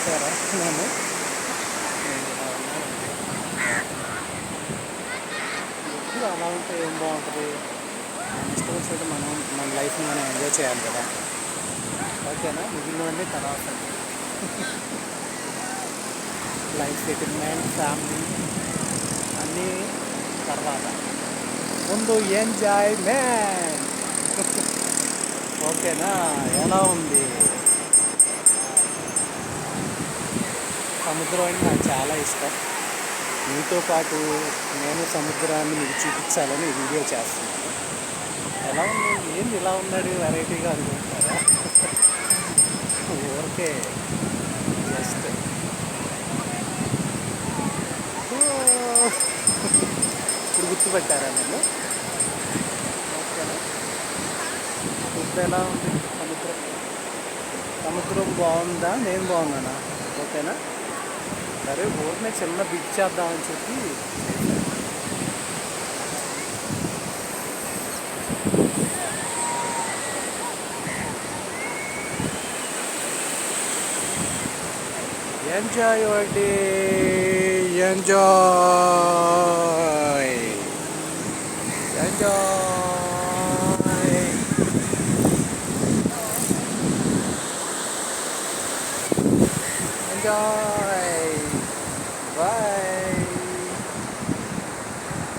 చూసారా నేను ఇలా ఉన్నానండి. ఎప్పుడు అలా ఉంటే ఏం బాగుంటుంది? మన ఇష్టం వచ్చినట్టు మనం మన లైఫ్ని మనం ఎంజాయ్ చేయాలి కదా. ఓకేనా, మిగిలినవన్నీ తర్వాత. లైఫ్ సెటిల్మెంట్, ఫ్యామిలీ అన్నీ తర్వాత. ముందు ఎంజాయ్మెంట్. ఓకేనా. ఎలా ఉంది? సముద్రం అంటే నాకు చాలా ఇష్టం. మీతో పాటు నేను సముద్రాన్ని మీకు చూపించాలని వీడియో చేస్తున్నాను. ఎలా ఉంది? ఏంది ఇలా ఉన్నాడు వెరైటీగా అనుకుంటున్నారా? ఓకే, జస్ట్ ఇప్పుడు గుర్తుపెట్టారా నేను? ఓకేనా. ఇప్పుడు ఎలా ఉంది సముద్రం? సముద్రం బాగుందా, నేను బాగున్నానా? ఓకేనా. సరే, ఊరినే చిన్న బిగ్ చేద్దామని చెప్పి enjoy your day. Enjoy, enjoy, enjoy.